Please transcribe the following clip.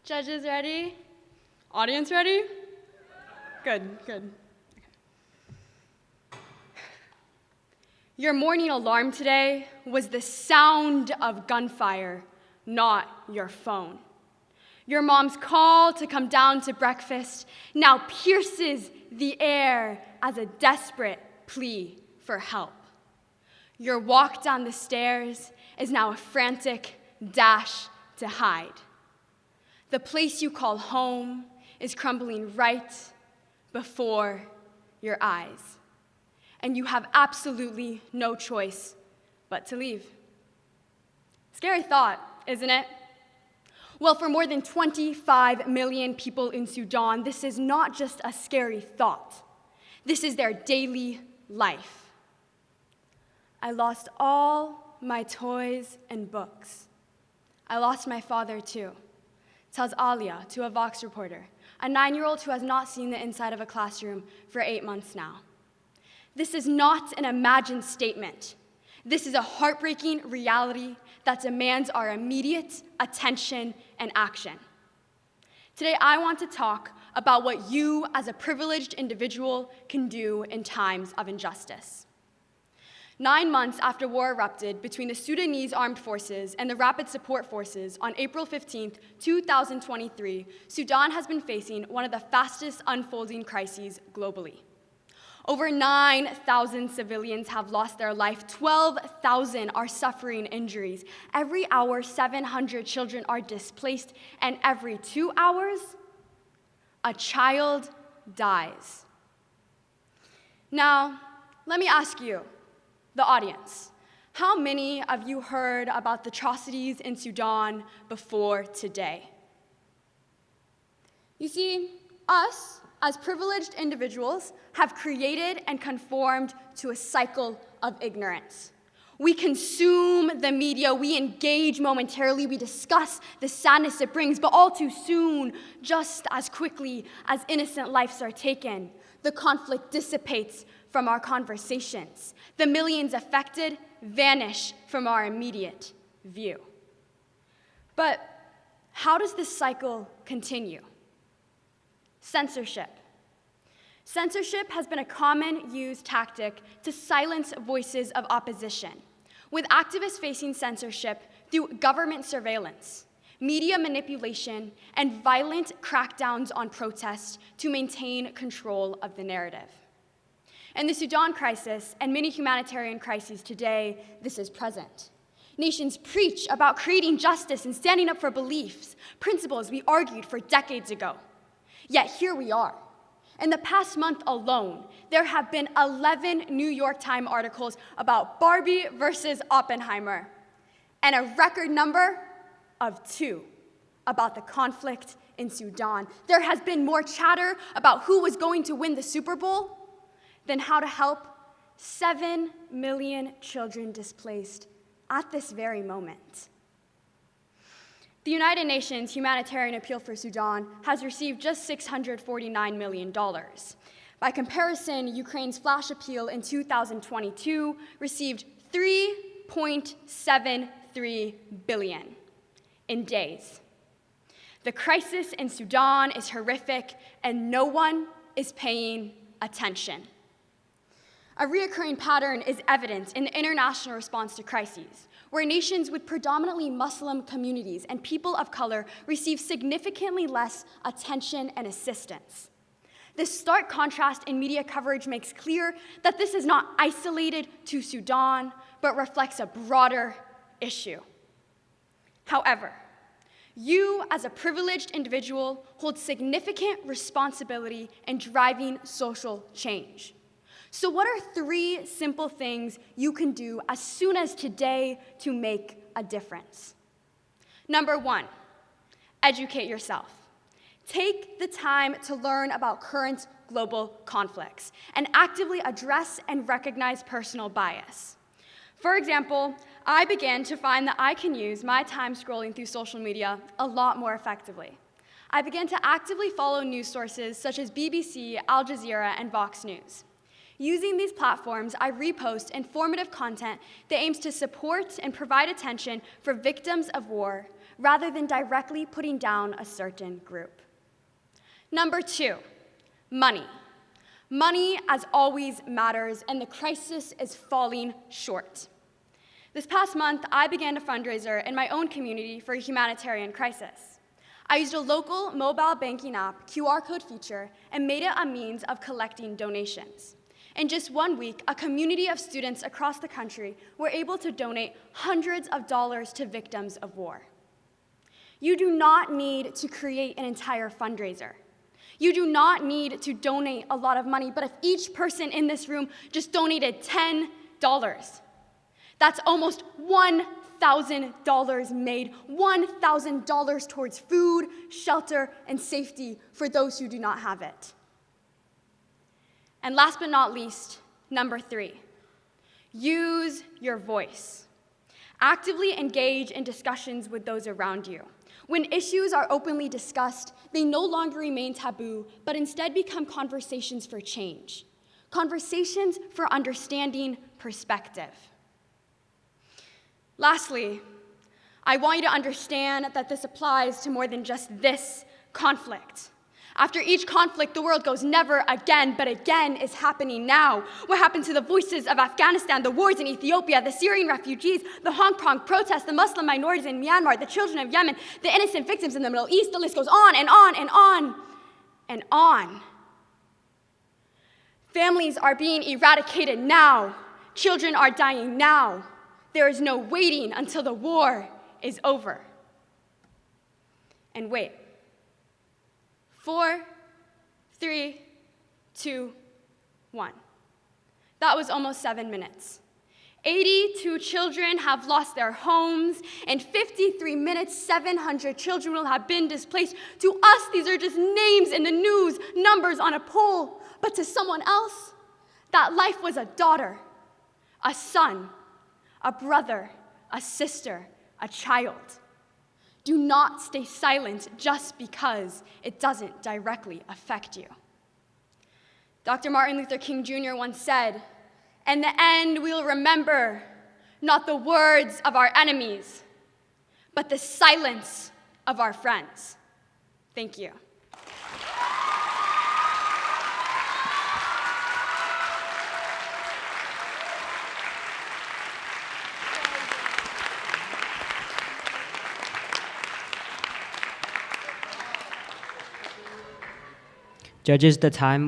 Judges ready? Audience ready? Good, good. Your morning alarm today was the sound of gunfire, not your phone. Your mom's call to come down to breakfast now pierces the air as a desperate plea for help. Your walk down the stairs is now a frantic dash to hide. The place you call home is crumbling right before your eyes, and you have absolutely no choice but to leave. Scary thought, isn't it? Well, for more than 25 million people in Sudan, this is not just a scary thought. This is their daily life. I lost all my toys and books. I lost my father too, tells Alia to a Vox reporter, a 9-year-old who has not seen the inside of a classroom for 8 months now. This is not an imagined statement. This is a heartbreaking reality that demands our immediate attention and action. Today, I want to talk about what you, as a privileged individual, can do in times of injustice. 9 months after war erupted between the Sudanese Armed Forces and the Rapid Support Forces on April 15, 2023, Sudan has been facing one of the fastest unfolding crises globally. Over 9,000 civilians have lost their life, 12,000 are suffering injuries. Every hour, 700 children are displaced, and every 2 hours, a child dies. Now, let me ask you, the audience, how many of you heard about the atrocities in Sudan before today? You see, us, as privileged individuals, have created and conformed to a cycle of ignorance. We consume the media, we engage momentarily, we discuss the sadness it brings, but all too soon, just as quickly as innocent lives are taken, the conflict dissipates from our conversations. The millions affected vanish from our immediate view. But how does this cycle continue? Censorship. Censorship has been a common used tactic to silence voices of opposition, with activists facing censorship through government surveillance, media manipulation, and violent crackdowns on protests to maintain control of the narrative. In the Sudan crisis and many humanitarian crises today, this is present. Nations preach about creating justice and standing up for beliefs, principles we argued for decades ago. Yet here we are. In the past month alone, there have been 11 New York Times articles about Barbie versus Oppenheimer, and a record number of 2 about the conflict in Sudan. There has been more chatter about who was going to win the Super Bowl than how to help 7 million children displaced at this very moment. The United Nations Humanitarian Appeal for Sudan has received just $649 million. By comparison, Ukraine's flash appeal in 2022 received $3.73 billion in days. The crisis in Sudan is horrific, and no one is paying attention. A recurring pattern is evident in the international response to crises, where nations with predominantly Muslim communities and people of color receive significantly less attention and assistance. This stark contrast in media coverage makes clear that this is not isolated to Sudan, but reflects a broader issue. However, you, as a privileged individual, hold significant responsibility in driving social change. So what are 3 simple things you can do as soon as today to make a difference? Number 1, educate yourself. Take the time to learn about current global conflicts and actively address and recognize personal bias. For example, I began to find that I can use my time scrolling through social media a lot more effectively. I began to actively follow news sources such as BBC, Al Jazeera, and Vox News. Using these platforms, I repost informative content that aims to support and provide attention for victims of war, rather than directly putting down a certain group. Number 2, money. Money, as always, matters, and the crisis is falling short. This past month, I began a fundraiser in my own community for a humanitarian crisis. I used a local mobile banking app QR code feature and made it a means of collecting donations. In just 1 week, a community of students across the country were able to donate hundreds of dollars to victims of war. You do not need to create an entire fundraiser. You do not need to donate a lot of money, but if each person in this room just donated $10, that's almost $1,000 made, $1,000 towards food, shelter, and safety for those who do not have it. And last but not least, number 3, use your voice. Actively engage in discussions with those around you. When issues are openly discussed, they no longer remain taboo, but instead become conversations for change, conversations for understanding perspective. Lastly, I want you to understand that this applies to more than just this conflict. After each conflict, the world goes never again, but again is happening now. What happened to the voices of Afghanistan, the wars in Ethiopia, the Syrian refugees, the Hong Kong protests, the Muslim minorities in Myanmar, the children of Yemen, the innocent victims in the Middle East? The list goes on and on and on and on. Families are being eradicated now. Children are dying now. There is no waiting until the war is over. And wait. 4, 3, 2, 1. That was almost 7 minutes. 82 children have lost their homes. In 53 minutes, 700 children will have been displaced. To us, these are just names in the news, numbers on a poll. But to someone else, that life was a daughter, a son, a brother, a sister, a child. Do not stay silent just because it doesn't directly affect you. Dr. Martin Luther King Jr. once said, "In the end, we will remember not the words of our enemies, but the silence of our friends." Thank you. Judges, the time